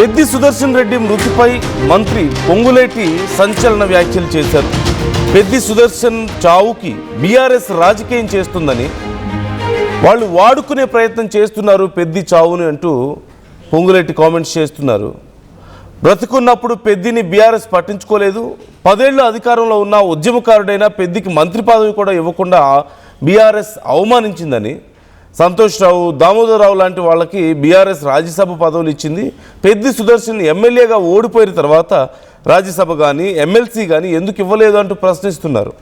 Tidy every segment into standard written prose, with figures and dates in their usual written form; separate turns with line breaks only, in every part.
పెద్ది సుదర్శన్ రెడ్డి మృతిపై మంత్రి పొంగులేటి సంచలన వ్యాఖ్యలు చేశారు. పెద్ది సుదర్శన్ చావుకి బీఆర్ఎస్ రాజకీయం చేస్తుందని, వాళ్ళు వాడుకునే ప్రయత్నం చేస్తున్నారు పెద్ది చావుని అంటూ పొంగులేటి కామెంట్స్ చేస్తున్నారు. బ్రతుకున్నప్పుడు పెద్దిని బీఆర్ఎస్ పట్టించుకోలేదు, 10 ఏళ్ళు అధికారంలో ఉన్న ఉద్యమకారుడైన పెద్దికి మంత్రి పదవి కూడా ఇవ్వకుండా బీఆర్ఎస్ అవమానించిందని, సంతోష్ రావు, దామోదర్ రావు లాంటి వాళ్ళకి బీఆర్ఎస్ రాజ్యసభ పదవులు ఇచ్చింది, పెద్ది సుదర్శన్ ఎమ్మెల్యేగా ఓడిపోయిన తర్వాత రాజ్యసభ కానీ ఎమ్మెల్సీ కానీ ఎందుకు ఇవ్వలేదు అంటూ ప్రశ్నిస్తున్నారు.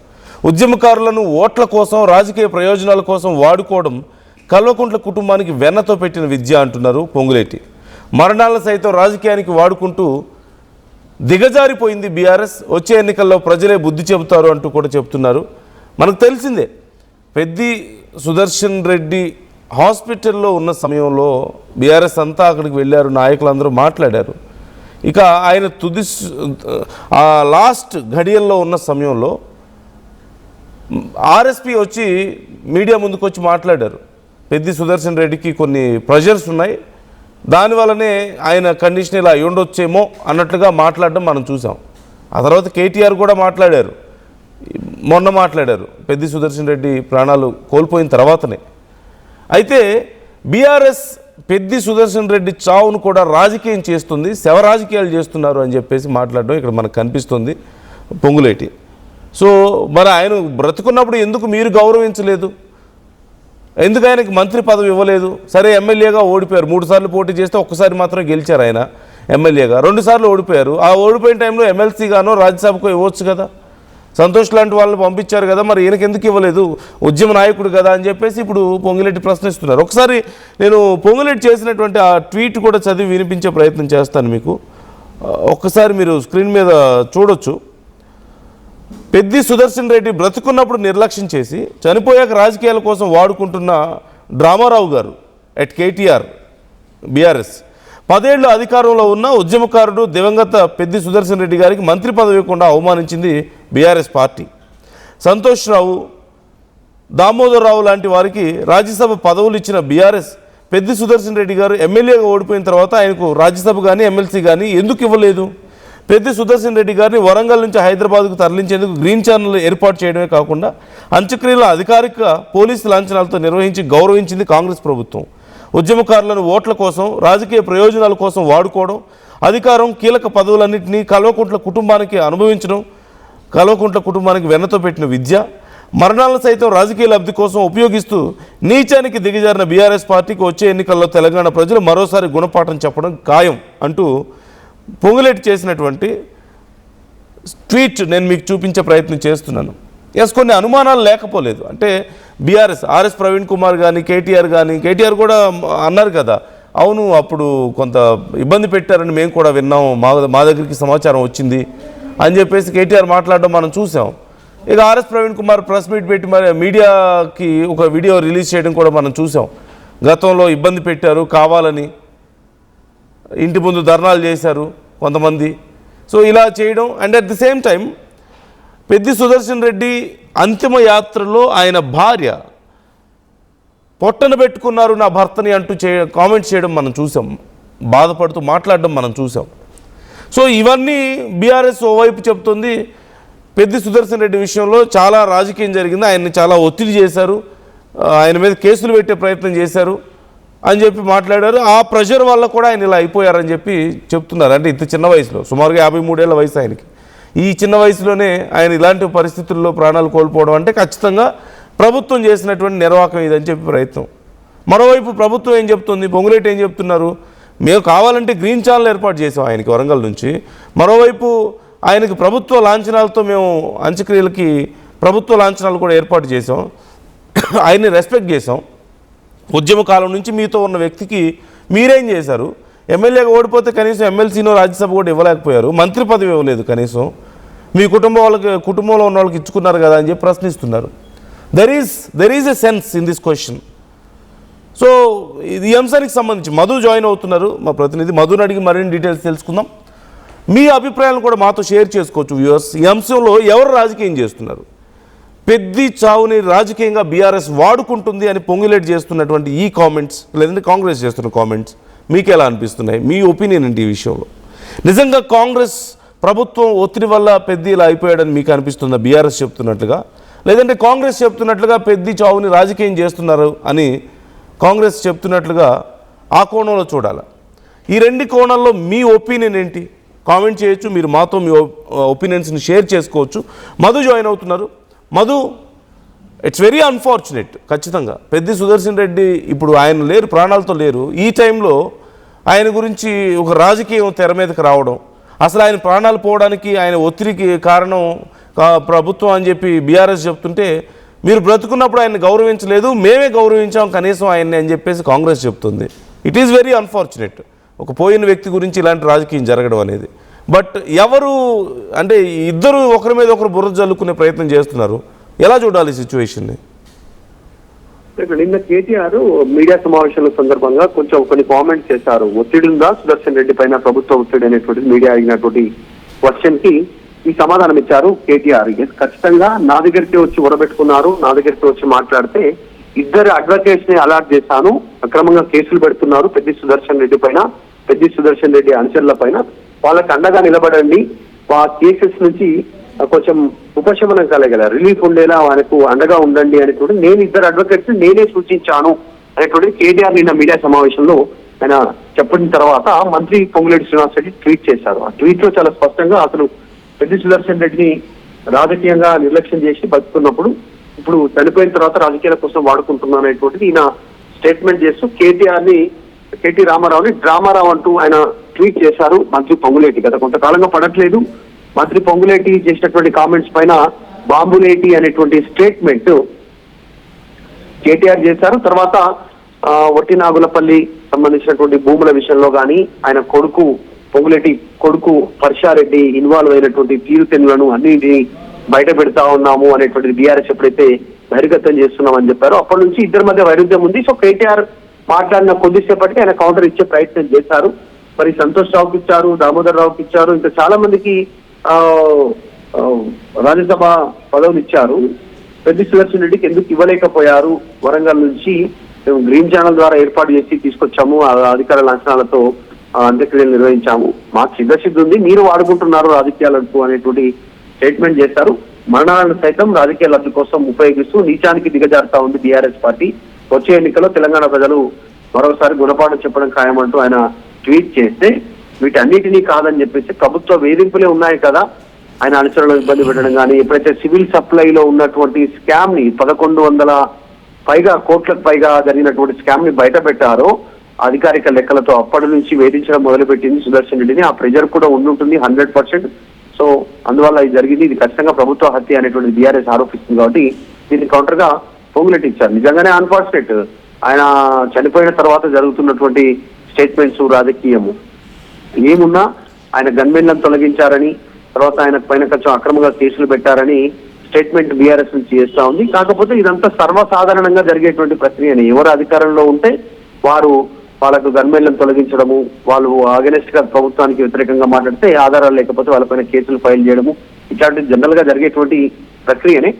ఉద్యమకారులను ఓట్ల కోసం, రాజకీయ ప్రయోజనాల కోసం వాడుకోవడం కల్వకుంట్ల కుటుంబానికి వెన్నతో పెట్టిన విద్య అంటున్నారు పొంగులేటి. మరణాలను సైతం రాజకీయానికి వాడుకుంటూ దిగజారిపోయింది బీఆర్ఎస్, వచ్చే ఎన్నికల్లో ప్రజలే బుద్ధి చెబుతారు అంటూ కూడా చెప్తున్నారు. మనకు తెలిసిందే, పెద్ది సుదర్శన్ రెడ్డి హాస్పిటల్లో ఉన్న సమయంలో బీఆర్ఎస్ అంతా అక్కడికి వెళ్ళారు, నాయకులందరూ మాట్లాడారు. ఇక ఆయన లాస్ట్ ఘడియల్లో ఉన్న సమయంలో ఆర్ఎస్పీ వచ్చి మీడియా ముందుకు వచ్చి మాట్లాడారు. పెద్ది సుదర్శన్ రెడ్డికి కొన్ని ప్రెషర్స్ ఉన్నాయి, దానివల్లనే ఆయన కండిషన్ ఇలా అయి ఉండొచ్చేమో అన్నట్లుగా మాట్లాడడం మనం చూసాం. ఆ తర్వాత కేటీఆర్ కూడా మాట్లాడారు, మొన్న మాట్లాడారు పెద్ది సుదర్శన్ రెడ్డి ప్రాణాలు కోల్పోయిన తర్వాతనే. అయితే బీఆర్ఎస్ పెద్ది సుదర్శన్ రెడ్డి చావును కూడా రాజకీయం చేస్తుంది, శవ రాజకీయాలు చేస్తున్నారు అని చెప్పేసి మాట్లాడడం ఇక్కడ మనకు కనిపిస్తుంది పొంగులేటి. సో మరి ఆయన బ్రతుకున్నప్పుడు ఎందుకు మీరు గౌరవించలేదు, ఎందుకు ఆయనకి మంత్రి పదవి ఇవ్వలేదు? సరే, ఎమ్మెల్యేగా ఓడిపోయారు, 3 సార్లు పోటీ చేస్తే ఒక్కసారి మాత్రమే గెలిచారు ఆయన ఎమ్మెల్యేగా, 2 సార్లు ఓడిపోయారు. ఆ ఓడిపోయిన టైంలో ఎమ్మెల్సీగానో రాజ్యసభకు ఇవ్వచ్చు కదా, సంతోష్ లాంటి వాళ్ళని పంపించారు కదా, మరి ఈయనకి ఎందుకు ఇవ్వలేదు, ఉద్యమ నాయకుడు కదా అని చెప్పేసి ఇప్పుడు పొంగులేటి ప్రశ్నిస్తున్నారు. ఒకసారి నేను పొంగులేటి చేసినటువంటి ఆ ట్వీట్ కూడా చదివి వినిపించే ప్రయత్నం చేస్తాను మీకు. ఒక్కసారి మీరు స్క్రీన్ మీద చూడొచ్చు. పెద్ది సుదర్శన్ రెడ్డి బ్రతుకున్నప్పుడు నిర్లక్ష్యం చేసి చనిపోయాక రాజకీయాల కోసం వాడుకుంటున్న డ్రామారావు గారు ఎట్ కేటీఆర్ బీఆర్ఎస్, 10 ఏళ్ళు అధికారంలో ఉన్న ఉద్యమకారుడు దివంగత పెద్ది సుదర్శన్ రెడ్డి గారికి మంత్రి పదవి ఇవ్వకుండా అవమానించింది బీఆర్ఎస్ పార్టీ. సంతోష్ రావు, దామోదర్ రావు లాంటి వారికి రాజ్యసభ పదవులు ఇచ్చిన బీఆర్ఎస్ పెద్ది సుదర్శన్ రెడ్డి గారు ఎమ్మెల్యేగా ఓడిపోయిన తర్వాత ఆయనకు రాజ్యసభ కానీ ఎమ్మెల్సీ కానీ ఎందుకు ఇవ్వలేదు? పెద్ది సుదర్శన్ రెడ్డి గారిని వరంగల్ నుంచి హైదరాబాద్కు తరలించేందుకు గ్రీన్ ఛానల్ ఏర్పాటు చేయడమే కాకుండా అంత్యక్రియల అధికారిక పోలీసు లాంఛనాలతో నిర్వహించి గౌరవించింది కాంగ్రెస్ ప్రభుత్వం. ఉద్యమకారులను ఓట్ల కోసం, రాజకీయ ప్రయోజనాల కోసం వాడుకోవడం, అధికారం, కీలక పదవులన్నింటినీ కల్వకుంట్ల కుటుంబానికి అనుభవించడం కల్వకుంట్ల కుటుంబానికి వెన్నతో పెట్టిన విద్య, మరణాలను సైతం రాజకీయ లబ్ధి కోసం ఉపయోగిస్తూ నీచానికి దిగజారిన బీఆర్ఎస్ పార్టీకి వచ్చే ఎన్నికల్లో తెలంగాణ ప్రజలు మరోసారి గుణపాఠం చెప్పడం ఖాయం అంటూ పొంగులేటి చేసినటువంటి ట్వీట్ నేను మీకు చూపించే ప్రయత్నం చేస్తున్నాను. కొన్ని అనుమానాలు లేకపోలేదు. అంటే బీఆర్ఎస్ ఆర్ఎస్ ప్రవీణ్ కుమార్ కానీ కేటీఆర్ కూడా అన్నారు కదా, అవును అప్పుడు కొంత ఇబ్బంది పెట్టారని మేము కూడా విన్నాము, మా దగ్గరికి సమాచారం వచ్చింది అని చెప్పేసి కేటీఆర్ మాట్లాడడం మనం చూసాం. ఇక RS Praveen Kumar press meet పెట్టి మరి మీడియాకి ఒక వీడియో రిలీజ్ చేయడం కూడా మనం చూసాం. గతంలో ఇబ్బంది పెట్టారు కావాలని, ఇంటి ముందు ధర్నాలు చేశారు కొంతమంది. సో ఇలా చేయడం, and at the same time Peddi Sudarshan Reddy అంతిమ యాత్రలో ఆయన భార్య పొట్టన పెట్టుకున్నారు నా భర్తని అంటూ కామెంట్స్ చేయడం మనం చూసాం, బాధపడుతూ మాట్లాడడం మనం చూసాం. సో ఇవన్నీ బీఆర్ఎస్ ఓవైపు చెప్తుంది, పెద్ది సుదర్శన్ రెడ్డి విషయంలో చాలా రాజకీయం జరిగింది, ఆయన్ని చాలా ఒత్తిడి చేశారు, ఆయన మీద కేసులు పెట్టే ప్రయత్నం చేశారు అని చెప్పి మాట్లాడారు. ఆ ప్రెషర్ వల్ల కూడా ఆయన ఇలా అయిపోయారని చెప్పి చెప్తున్నారు. అంటే ఇంత చిన్న వయసులో, సుమారుగా 53 ఏళ్ల వయసు ఆయనకి, ఈ చిన్న వయసులోనే ఆయన ఇలాంటి పరిస్థితుల్లో ప్రాణాలు కోల్పోవడం అంటే ఖచ్చితంగా ప్రభుత్వం చేసినటువంటి నిర్వాహకం ఇదని చెప్పి ప్రయత్నం. మరోవైపు ప్రభుత్వం ఏం చెప్తుంది, పొంగులేటి ఏం చెప్తున్నారు, మేము కావాలంటే గ్రీన్ ఛానల్ ఏర్పాటు చేసాం ఆయనకి వరంగల్ నుంచి, మరోవైపు ఆయనకి ప్రభుత్వ లాంఛనాలతో మేము అంత్యక్రియలకి ప్రభుత్వ లాంఛనాలు కూడా ఏర్పాటు చేసాం, ఆయన్ని రెస్పెక్ట్ చేసాం. ఉద్యమ కాలం నుంచి మీతో ఉన్న వ్యక్తికి మీరేం చేశారు? ఎమ్మెల్యేగా ఓడిపోతే కనీసం ఎమ్మెల్సీనో రాజ్యసభ కూడా ఇవ్వలేకపోయారు, మంత్రి పదవి ఇవ్వలేదు కనీసం, మీ కుటుంబంలో ఉన్న వాళ్ళకి ఇచ్చుకున్నారు కదా అని చెప్పి ప్రశ్నిస్తున్నారు. There is a sense in this question. So ఈ అంశానికి సంబంధించి మధు జాయిన్ అవుతున్నారు, మా ప్రతినిధి మధుని అడిగి మరిన్ని డీటెయిల్స్ తెలుసుకుందాం. మీ అభిప్రాయాలను కూడా మాతో షేర్ చేసుకోవచ్చు వ్యూవర్స్. ఈ అంశంలో ఎవరు రాజకీయం చేస్తున్నారు? పెద్ది చావుని రాజకీయంగా బీఆర్ఎస్ వాడుకుంటుంది అని పొంగులేటి చేస్తున్నటువంటి ఈ కామెంట్స్, లేదంటే కాంగ్రెస్ చేస్తున్న కామెంట్స్ మీకు ఎలా అనిపిస్తున్నాయి? మీ ఒపీనియన్ ఏంటి ఈ విషయంలో? నిజంగా కాంగ్రెస్ ప్రభుత్వం ఒత్తిడి వల్ల పెద్ద ఇలా అయిపోయాడని మీకు అనిపిస్తుందా బీఆర్ఎస్ చెప్తున్నట్లుగా, లేదంటే కాంగ్రెస్ చెప్తున్నట్లుగా పెద్ద చావుని రాజకీయం చేస్తున్నారు అని కాంగ్రెస్ చెప్తున్నట్లుగా ఆ కోణంలో చూడాలి? ఈ రెండు కోణాల్లో మీ ఒపీనియన్ ఏంటి? కామెంట్ చేయొచ్చు, మీరు మాతో మీ ఒపీనియన్స్ని షేర్ చేసుకోవచ్చు. మధు జాయిన్ అవుతున్నారు. Madhu, it's very unfortunate. ఖచ్చితంగా పెద్ది సుదర్శన్ రెడ్డి ఇప్పుడు ఆయన లేరు, ప్రాణాలతో లేరు. ఈ టైంలో ఆయన గురించి ఒక రాజకీయం తెర మీదకి రావడం, అసలు ఆయన ప్రాణాలు పోవడానికి ఆయన ఒత్తిడికి కారణం ప్రభుత్వం అని చెప్పి బీఆర్ఎస్ చెప్తుంటే, మీరు బ్రతుకున్నప్పుడు ఆయన గౌరవించలేదు, మేమే గౌరవించాం కనీసం ఆయన్ని అని చెప్పేసి కాంగ్రెస్ చెప్తుంది. ఇట్ ఈస్ వెరీ అన్ఫార్చునేట్ ఒక పోయిన వ్యక్తి గురించి ఇలాంటి రాజకీయం జరగడం అనేది. బట్ ఎవరు అంటే ఇద్దరు ఒకరి మీద ఒకరు బుర్ర జల్లుకునే ప్రయత్నం చేస్తున్నారు. ఎలా చూడాలి సిచ్యువేషన్ని?
నిన్న కేటీఆర్ మీడియా సమావేశాల సందర్భంగా కొంచెం కొన్ని కామెంట్స్ చేశారు. ఒత్తిడి ఉందా సుదర్శన్ రెడ్డి పైన, ప్రభుత్వ ఒత్తిడి అనేటువంటిది మీడియా అడిగినటువంటి క్వశ్చన్ కి ఈ సమాధానం ఇచ్చారు కేటీఆర్. ఖచ్చితంగా నా దగ్గరికి వచ్చి ఉడబెట్టుకున్నారు, నా దగ్గరికి వచ్చి మాట్లాడితే ఇద్దరు అడ్వకేట్స్ ని అలాట్ చేశాను, అక్రమంగా కేసులు పెడుతున్నారు పెద్ది సుదర్శన్ రెడ్డి పైన, పెద్ది సుదర్శన్ రెడ్డి అనుచరుల పైన, వాళ్ళకి అండగా నిలబడండి, ఆ కేసెస్ నుంచి కొంచెం ఉపశమనం కలగల, రిలీఫ్ ఉండేలా ఆయనకు అండగా ఉండండి అనేటువంటి నేను ఇద్దరు అడ్వకేట్స్ నేనే సూచించాను అనేటువంటి కేటీఆర్ నిన్న మీడియా సమావేశంలో ఆయన చెప్పిన తర్వాత మంత్రి పొంగులేటి శ్రీనివాస్ రెడ్డి ట్వీట్ చేశారు. ఆ ట్వీట్ లో చాలా స్పష్టంగా అసలు పెద్ది సుదర్శన్ రెడ్డిని రాజకీయంగా నిర్లక్ష్యం చేసి బతుకున్నప్పుడు ఇప్పుడు చనిపోయిన తర్వాత రాజకీయాల కోసం వాడుకుంటున్నాను అనేటువంటిది ఈయన స్టేట్మెంట్ చేస్తూ కేటీ రామారావుని డ్రామారావు అంటూ ఆయన ట్వీట్ చేశారు మంత్రి పొంగులేటి. గత కొంతకాలంగా పడట్లేదు. మంత్రి పొంగులేటి చేసినటువంటి కామెంట్స్ పైన బాంబులేటి అనేటువంటి స్టేట్మెంట్ కేటీఆర్ చేశారు. తర్వాత వట్టి నాగులపల్లి సంబంధించినటువంటి భూముల విషయంలో కానీ ఆయన కొడుకు పొంగులేటి కొడుకు పర్షారెడ్డి ఇన్వాల్వ్ అయినటువంటి తీరుతెన్నులను అన్నింటినీ బయట పెడతా ఉన్నాము అనేటువంటిది బీఆర్ఎస్ ఎప్పుడైతే బహిర్గతం చేస్తున్నామని చెప్పారో అప్పటి నుంచి ఇద్దరి మధ్య వైరుధ్యం ఉంది. సో కేటీఆర్ మాట్లాడిన కొద్దిసేపటికి ఆయన కౌంటర్ ఇచ్చే ప్రయత్నం చేశారు. మరి సంతోష్ రావుకి ఇచ్చారు, దామోదర్ రావుకి ఇచ్చారు, ఇంకా చాలా మందికి రాజ్యసభ పదవులు ఇచ్చారు. పెద్ది సుదర్శన్ రెడ్డికి ఎందుకు ఇవ్వలేకపోయారు? వరంగల్ నుంచి మేము గ్రీన్ ఛానల్ ద్వారా ఏర్పాటు చేసి తీసుకొచ్చాము, అధికార లాంఛనాలతో అంత్యక్రియలు నిర్వహించాము, మాకు సిద్ధసిద్ధి ఉంది, మీరు వాడుకుంటున్నారు రాజకీయాలకు అనేటువంటి స్టేట్మెంట్ చేశారు. మరణాలను సైతం రాజకీయ లబ్ధి కోసం ఉపయోగిస్తూ నీచానికి దిగజారుతా ఉంది బీఆర్ఎస్ పార్టీ. వచ్చే ఎన్నికల్లో తెలంగాణ ప్రజలు మరోసారి గుణపాఠం చెప్పడం ఖాయమంటూ ఆయన ట్వీట్ చేస్తే వీటన్నిటినీ కాదని చెప్పేసి ప్రభుత్వ వేధింపులే ఉన్నాయి కదా, ఆయన అనుచరులను ఇబ్బంది పెట్టడం కానీ, ఎప్పుడైతే సివిల్ సప్లైలో ఉన్నటువంటి స్కామ్ ని 1100 కోట్లకు పైగా జరిగినటువంటి స్కామ్ ని బయట పెట్టారో అధికారిక లెక్కలతో అప్పటి నుంచి వేధించడం మొదలుపెట్టింది సుదర్శన్ రెడ్డిని. ఆ ప్రెజర్ కూడా ఉండుంటుంది 100%. సో అందువల్ల ఇది జరిగింది, ఇది ఖచ్చితంగా ప్రభుత్వ హత్య అనేటువంటి బీఆర్ఎస్ ఆరోపిస్తుంది. కాబట్టి దీన్ని కౌంటర్ గా పొంగులేటి ఇచ్చారు. నిజంగానే అన్ఫార్చునేట్ ఆయన చనిపోయిన తర్వాత జరుగుతున్నటువంటి స్టేట్మెంట్స్ రాజకీయము ఏమున్నా ఆయన గన్మెన్లను తొలగించారని, తర్వాత ఆయన పైన కొంచెం అక్రమంగా కేసులు పెట్టారని స్టేట్మెంట్ బీఆర్ఎస్ నుంచి చేస్తా ఉంది. కాకపోతే ఇదంతా సర్వసాధారణంగా జరిగేటువంటి ప్రక్రియని, ఎవరు అధికారంలో ఉంటే వాళ్ళకు గన్మెన్లను తొలగించడము, వాళ్ళు అగెనెస్ట్ గా ప్రభుత్వానికి వ్యతిరేకంగా మాట్లాడితే ఆధారాలు లేకపోతే వాళ్ళపైన కేసులు ఫైల్ చేయడము, ఇట్లాంటి జనరల్ గా జరిగేటువంటి ప్రక్రియనే.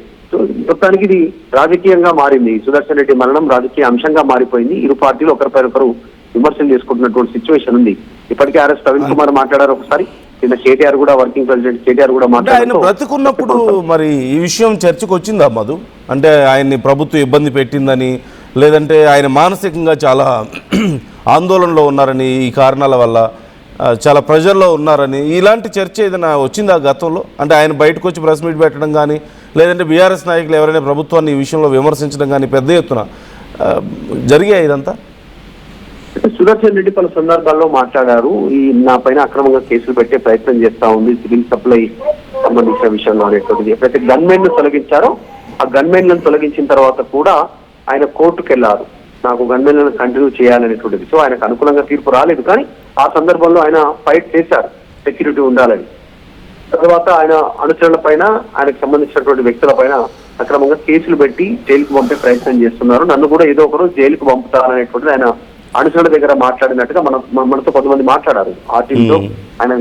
మొత్తానికి ఇది రాజకీయంగా మారింది. సుదర్శన్ రెడ్డి మరణం రాజకీయ అంశంగా మారిపోయింది. ఇరు పార్టీలు ఒకరిపై ఒకరు విమర్శలు చేసుకుంటున్నటువంటి సిచ్యువేషన్ ఉంది. ఇప్పటికే ఆర్ఎస్ ప్రవీణ్ కుమార్ మాట్లాడారు ఒకసారి, నిన్న కేటీఆర్ కూడా వర్కింగ్ ప్రెసిడెంట్ కేటీఆర్ కూడా మాట్లాడారు. ఆయన
బ్రతుకున్నప్పుడు మరి ఈ విషయం చర్చకు వచ్చిందా మధు? అంటే ఆయన్ని ప్రభుత్వం ఇబ్బంది పెట్టిందని, లేదంటే ఆయన మానసికంగా చాలా ఆందోళనలో ఉన్నారని, ఈ కారణాల వల్ల చాలా ప్రెజర్లో ఉన్నారని, ఇలాంటి చర్చ ఏదైనా వచ్చిందా గతంలో? అంటే ఆయన బయటకు వచ్చి ప్రెస్ మీట్ పెట్టడం కానీ, లేదంటే బీఆర్ఎస్ నాయకులు ఎవరైనా ప్రభుత్వాన్ని ఈ విషయంలో విమర్శించడం కానీ పెద్ద ఎత్తున జరిగాయి ఇదంతా?
సుదర్శన్ రెడ్డి పలు సందర్భాల్లో మాట్లాడారు, ఈ నా పైన అక్రమంగా కేసులు పెట్టే ప్రయత్నం చేస్తా ఉంది సివిల్ సప్లై సంబంధించిన విషయంలో అనేటువంటిది. ఎప్పుడైతే గన్మెన్ ను తొలగించారో ఆ గన్మెన్ లను తొలగించిన తర్వాత కూడా ఆయన కోర్టుకు వెళ్లారు, నాకు గన్మెన్లను కంటిన్యూ చేయాలనేటువంటిది. సో ఆయనకు అనుకూలంగా తీర్పు రాలేదు, కానీ ఆ సందర్భంలో ఆయన ఫైట్ చేశారు సెక్యూరిటీ ఉండాలని. తర్వాత ఆయన అనుచరుల పైన, ఆయనకు సంబంధించినటువంటి వ్యక్తుల పైన అక్రమంగా కేసులు పెట్టి జైలుకు పంపే ప్రయత్నం చేస్తున్నారు, నన్ను కూడా ఏదో ఒకరు జైలుకు పంపుతారనేటువంటిది ఆయన అనుచరుల దగ్గర మాట్లాడినట్టుగా మనతో కొంతమంది మాట్లాడారు. ఆ టీంలో ఆయన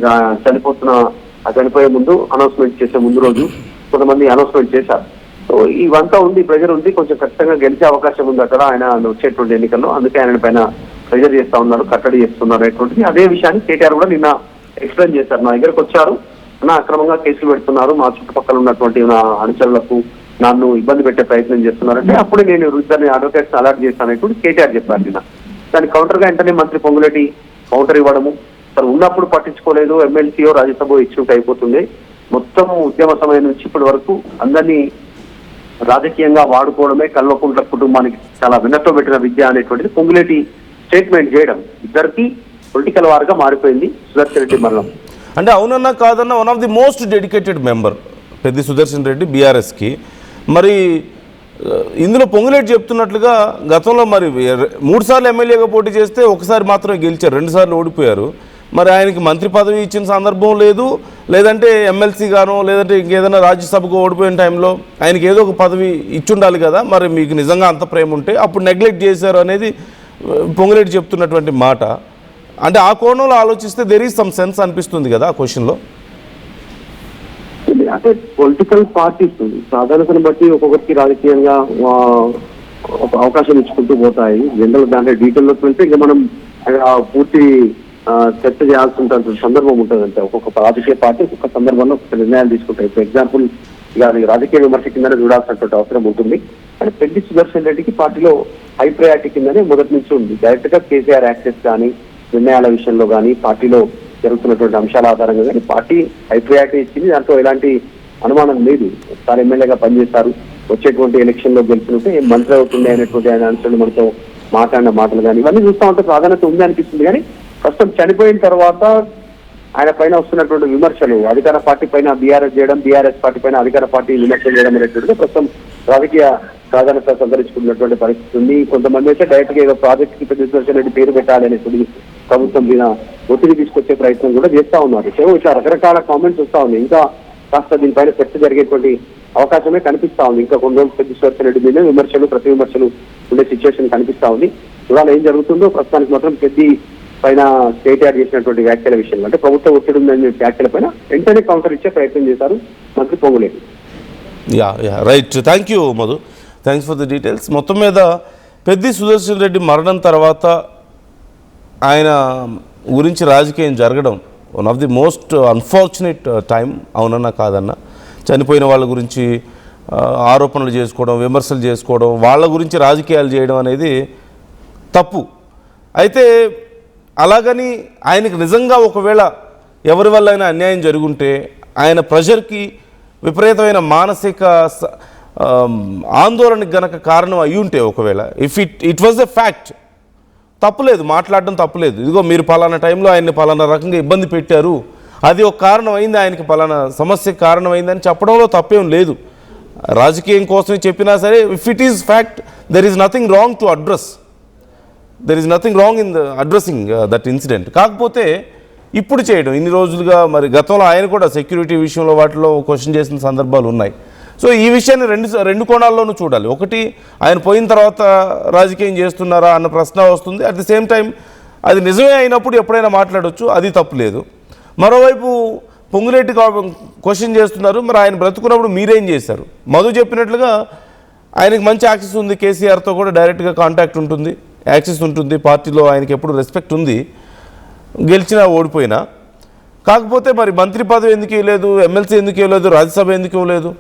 చనిపోయే ముందు అనౌన్స్మెంట్ చేసే ముందు రోజు కొంతమంది అనౌన్స్మెంట్ చేశారు. సో ఇవంతా ఉంది, ప్రెజర్ ఉంది, కొంచెం ఖచ్చితంగా గెలిచే అవకాశం ఉంది అక్కడ ఆయన వచ్చేటువంటి ఎన్నికల్లో. అందుకే ఆయన పైన ప్రెజర్ చేస్తా ఉన్నారు, కట్టడి చేస్తున్నారు అనేటువంటిది. అదే విషయాన్ని కేటీఆర్ కూడా నిన్న ఎక్స్ప్లెయిన్ చేశారు. నా దగ్గరకు వచ్చారు, నా అక్రమంగా కేసులు పెడుతున్నారు, మా చుట్టుపక్కల ఉన్నటువంటి నా అనుచరులకు నన్ను ఇబ్బంది పెట్టే ప్రయత్నం చేస్తున్నారంటే అప్పుడే నేను ఇద్దరిని అడ్వకేట్స్ అలర్ట్ చేస్తాననేటువంటి కేటీఆర్ చెప్పారు నిన్న. దానికి కౌంటర్ గా వెంటనే మంత్రి పొంగులేటి కౌంటర్ ఇవ్వడము, సార్ ఉన్నప్పుడు పట్టించుకోలేదు, ఎమ్మెల్సీయో రాజ్యసభ ఇచ్చుంటే అయిపోతుంది, మొత్తం ఉద్యమ సమయం నుంచి ఇప్పటి వరకు అందరినీ రాజకీయంగా వాడుకోవడమే కల్వకుంట్ల కుటుంబానికి చాలా వినతో పెట్టిన విద్య అనేటువంటిది పొంగులేటి స్టేట్మెంట్ చేయడం ఇద్దరికి పొలిటికల్ వార్గా మారిపోయింది సుదర్శన్ రెడ్డి మరణం.
అంటే అవునన్నా కాదన్నా one of the most dedicated member Peddi Sudarshan Reddy బీఆర్ఎస్కి. మరి ఇందులో పొంగులేటి చెప్తున్నట్లుగా గతంలో మరి 3 సార్లు ఎమ్మెల్యేగా పోటీ చేస్తే ఒకసారి మాత్రమే గెలిచారు, 2 సార్లు ఓడిపోయారు. మరి ఆయనకి మంత్రి పదవి ఇచ్చిన సందర్భం లేదు, లేదంటే ఎమ్మెల్సీ గానో లేదంటే ఇంకేదైనా రాజ్యసభకు ఓడిపోయిన టైంలో ఆయనకి ఏదో ఒక పదవి ఇచ్చుండాలి కదా. మరి మీకు నిజంగా అంత ప్రేమ ఉంటే అప్పుడు నెగ్లెక్ట్ చేశారు అనేది పొంగులేటి చెప్తున్నటువంటి మాట. అంటే ఆ కోణంలో ఆలోచిస్తే దెర్ ఈజ్ సమ్ సెన్స్ అనిపిస్తుంది కదా ఆ క్వశ్చన్లో.
అంటే పొలిటికల్ పార్టీస్ ప్రాధాన్యతను బట్టి ఒక్కొక్కరికి రాజకీయంగా అవకాశం ఇచ్చుకుంటూ పోతాయి. జనరల్ దాంట్లో డీటెయిల్లోకి వెళ్తే ఇంకా మనం పూర్తి చర్చ చేయాల్సిన సందర్భం ఉంటుంది. అంటే ఒక్కొక్క రాజకీయ పార్టీ ఒక్కొక్క సందర్భంలో ఒక్కొక్క నిర్ణయాలు తీసుకుంటాయి. ఫర్ ఎగ్జాంపుల్ ఇక అది రాజకీయ విమర్శ కిందనే చూడాల్సినటువంటి అవసరం ఉంటుంది. కానీ పెద్ది సుదర్శన్ రెడ్డికి పార్టీలో హై ప్రయారిటీ కిందనే మొదటి నుంచి ఉంది. డైరెక్ట్ గా కేసీఆర్ యాక్సెస్ కానీ నిర్ణయాల విషయంలో కానీ పార్టీలో జరుగుతున్నటువంటి అంశాల ఆధారంగా కానీ పార్టీ హై ప్రయారిటీ ఇచ్చింది. దాంట్లో ఎలాంటి అనుమానం లేదు. ఒకసారి ఎమ్మెల్యేగా పనిచేస్తారు, వచ్చేటువంటి ఎలక్షన్ లో గెలిచినట్టే మంత్రి అవుతుంది అనేటువంటి ఆయన అంశాలు మనతో మాట్లాడిన మాటలు కానీ ఇవన్నీ చూస్తా ఉంటే ప్రాధాన్యత ఉంది అనిపిస్తుంది. కానీ ప్రస్తుతం చనిపోయిన తర్వాత ఆయన పైన వస్తున్నటువంటి విమర్శలు, అధికార పార్టీ పైన బీఆర్ఎస్ చేయడం, బీఆర్ఎస్ పార్టీ పైన అధికార పార్టీ విమర్శలు చేయడం అనేటువంటిది ప్రస్తుతం రాజకీయ ప్రాధాన్యత సంతరించుకున్నటువంటి పరిస్థితి ఉంది. కొంతమంది అయితే డైరెక్ట్ గా ఏదో ప్రాజెక్ట్ కి పెద్ద సుదర్శన్ రెడ్డి పేరు పెట్టాలనేటువంటి ప్రభుత్వం మీద ఒత్తిడి తీసుకొచ్చే ప్రయత్నం కూడా చేస్తా ఉన్నారు. సో ఇట్లా రకరకాల కామెంట్స్ వస్తా ఉంది. ఇంకా కాస్త దీనిపైన చర్చ జరిగేటువంటి అవకాశమే కనిపిస్తా ఉంది. ఇంకా కొన్ని రోజులు పెద్ద సుదర్శన్ రెడ్డి మీద విమర్శలు ప్రతి విమర్శలు ఉండే సిచ్యువేషన్ కనిపిస్తా ఉంది. చూడాలి ఏం జరుగుతుందో. ప్రస్తుతానికి మాత్రం పెద్ది పైన కేటీఆర్ చేసినటువంటి వ్యాఖ్యల విషయంలో అంటే ప్రభుత్వ ఒత్తిడి ఉందని వ్యాఖ్యల పైన వెంటనే కౌంటర్ ఇచ్చే ప్రయత్నం చేశారు మంత్రి Ponguleti.
Right, thank you Madhu, thanks for the details. మొత్తం మీద పెద్ది సుదర్శన్ రెడ్డి మరణం తర్వాత ఆయన గురించి రాజకీయం జరగడం one of the most unfortunate time. అవునన్నా కాదన్నా చనిపోయిన వాళ్ళ గురించి ఆరోపణలు చేసుకోవడం, విమర్శలు చేసుకోవడం, వాళ్ళ గురించి రాజకీయాలు చేయడం అనేది తప్పు. అయితే అలాగని ఆయనకు నిజంగా ఒకవేళ ఎవరి వల్ల అయినా అన్యాయం జరుగుంటే ఆయన ప్రెషర్కి విపరీతమైన మానసిక ఆందోళనకి గనక కారణం అయి ఉంటే ఒకవేళ if it was a fact, తప్పులేదు, మాట్లాడడం తప్పులేదు. ఇదిగో మీరు పలానా టైంలో ఆయన్ని పలానా రకంగా ఇబ్బంది పెట్టారు, అది ఒక కారణం అయింది, ఆయనకి పలానా సమస్యకు కారణమైందని చెప్పడంలో తప్పేం లేదు. రాజకీయం కోసం చెప్పినా సరే if it is fact there is nothing wrong to address, there is nothing wrong in the addressing that incident. కాకపోతే ఇప్పుడు చేయడం ఇన్ని రోజులుగా, మరి గతంలో ఆయన కూడా సెక్యూరిటీ విషయంలో వాటిలో క్వశ్చన్ చేసిన సందర్భాలు ఉన్నాయి. సో ఈ విషయాన్ని రెండు కోణాల్లోనూ చూడాలి. ఒకటి, ఆయన పోయిన తర్వాత రాజకీయం చేస్తున్నారా అన్న ప్రశ్న వస్తుంది. అట్ ది సేమ్ టైం అది నిజమే అయినప్పుడు ఎప్పుడైనా మాట్లాడవచ్చు, అది తప్పులేదు. మరోవైపు పొంగులేటి క్వశ్చన్ చేస్తున్నారు, మరి ఆయన బ్రతుకున్నప్పుడు మీరేం చేశారు? మధు చెప్పినట్లుగా ఆయనకి మంచి యాక్సెస్ ఉంది, కేసీఆర్తో కూడా డైరెక్ట్గా కాంటాక్ట్ ఉంటుంది, యాక్సెస్ ఉంటుంది, పార్టీలో ఆయనకి ఎప్పుడు రెస్పెక్ట్ ఉంది, గెలిచినా ఓడిపోయినా. కాకపోతే మరి మంత్రి పదవి ఎందుకు ఇవ్వలేదు, ఎమ్మెల్సీ ఎందుకు ఇవ్వలేదు, రాజ్యసభ ఎందుకు ఇవ్వలేదు?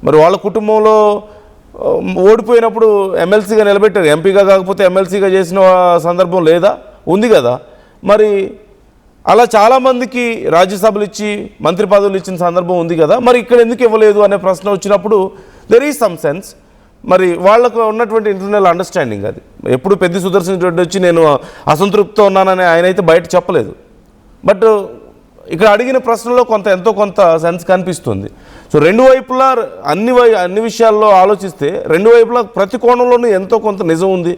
మరి వాళ్ళ కుటుంబంలో ఓడిపోయినప్పుడు ఎమ్మెల్సీగా నిలబెట్టారు, ఎంపీగా కాకపోతే ఎమ్మెల్సీగా చేసిన సందర్భం లేదా? ఉంది కదా. మరి అలా చాలామందికి రాజ్యసభలు ఇచ్చి మంత్రి పదవులు ఇచ్చిన సందర్భం ఉంది కదా. మరి ఇక్కడ ఎందుకు ఇవ్వలేదు అనే ప్రశ్న వచ్చినప్పుడు దెర్ ఈజ్ సమ్ సెన్స్. మరి వాళ్ళకు ఉన్నటువంటి ఇంటర్నల్ అండర్స్టాండింగ్ అది. ఎప్పుడు పెద్ది సుదర్శన్ రెడ్డి వచ్చి నేను అసంతృప్తితో ఉన్నానని ఆయన అయితే బయట చెప్పలేదు. బట్ ఇక్కడ అడిగిన ప్రశ్నలో ఎంతో కొంత సెన్స్ కనిపిస్తుంది. సో రెండు వైపులా అన్ని విషయాల్లో ఆలోచిస్తే రెండు వైపులా ప్రతి కోణంలోనూ ఎంతో కొంత నిజం ఉంది,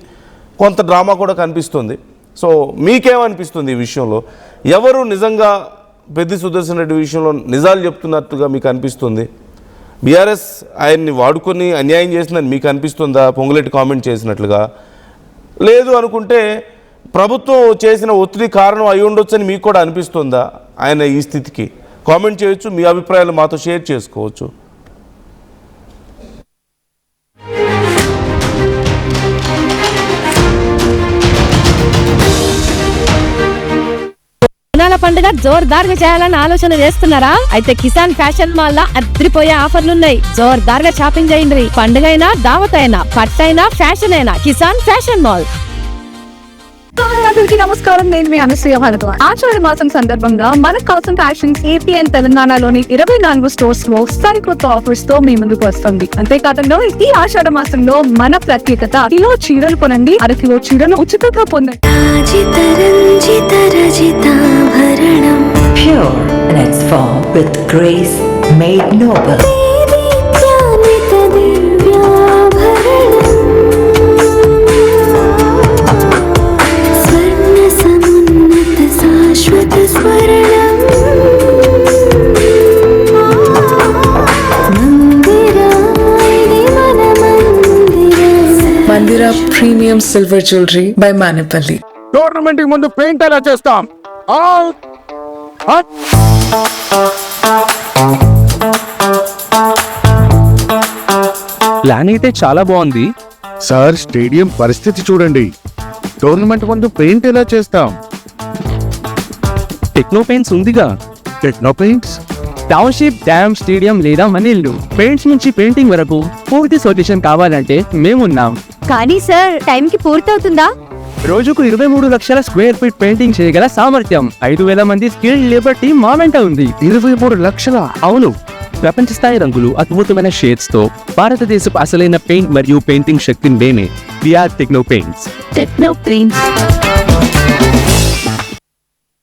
కొంత డ్రామా కూడా కనిపిస్తుంది. సో మీకేమనిపిస్తుంది ఈ విషయంలో? ఎవరు నిజంగా పెద్ది సుదర్శన్ రెడ్డి విషయంలో నిజాలు చెప్తున్నట్టుగా మీకు అనిపిస్తుంది? బీఆర్ఎస్ ఆయన్ని వాడుకొని అన్యాయం చేసిందని మీకు అనిపిస్తుందా పొంగులేటి కామెంట్ చేసినట్లుగా? లేదు అనుకుంటే ప్రభుత్వం చేసిన ఒత్తిడి కారణం అయి ఉండొచ్చని మీకు కూడా అనిపిస్తుందా ఆయన ఈ స్థితికి? కామెంట్ చేయొచ్చు, మీ అభిప్రాయాలు మాతో షేర్ చేసుకోవచ్చు.
పండుగ జోర్దార్గా చేయాలని ఆలోచన చేస్తున్నారా? అయితే కిసాన్ ఫ్యాషన్ మాల్ లా అద్రిపోయే ఆఫర్లున్నాయి. జోర్దార్గా షాపింగ్ చేయండి. పండుగైనా దావత్ అయినా పట్టైనా ఫ్యాషన్ అయినా కిసాన్ ఫ్యాషన్ మాల్.
అందరికీ నమస్కారం. నేను మీ అనసూయ భరద్వాజ్. ఆషాఢ మాసం సందర్భంగా మన కాసన్ ఫ్యాషన్స్ ఏపీ అండ్ తెలంగాణలోని 24 స్టోర్స్ లో సరికొత్త ఆఫర్స్ తో మీ ముందుకు వస్తుంది. అంతేకాదంలో ఈ ఆషాఢ మాసంలో మన ప్రత్యేకత, కిలో చీరలు కొనండి, అరకిలో చీరలు ఉచితంగా పొందండి.
Pure in its form with grace made noble.
Mandira Premium Silver Jewelry by Manipali.
Tournament కి ముందు పెయింట్ ఎలా చేస్తాం?
ప్లాన్ అయితే చాలా బాగుంది
సార్, స్టేడియం పరిస్థితి చూడండి. టోర్నమెంట్ ముందు పెయింట్ ఎలా చేస్తాం?
టెక్నో పెయింట్స్ ఉందిగా.
Techno paints,
township, dam, stadium లేదా మనీళ్ళు పెయింట్స్ నుంచి పెయింటింగ్ వరకు పూర్తి సొల్యూషన్ కావాలంటే మేమున్నాం.
కానీ సార్, టైం కి పూర్తవుతుందా?
రోజుకు 23 లక్షల స్క్వేర్ ఫీట్ పెయింటింగ్ చేయగల సామర్థ్యం, 5,000 మంది స్కిల్డ్ లేబర్ టీమ్ మా వెంట ఉంది.
23 లక్షల?
అవును, ప్రపంచ స్థాయి రంగులు, అద్భుతమైన షేడ్స్ తో భారతదేశపు అసలైన పెయింట్ మరియు పెయింటింగ్ శక్తిని మేమే. VR techno paints.
Techno paints.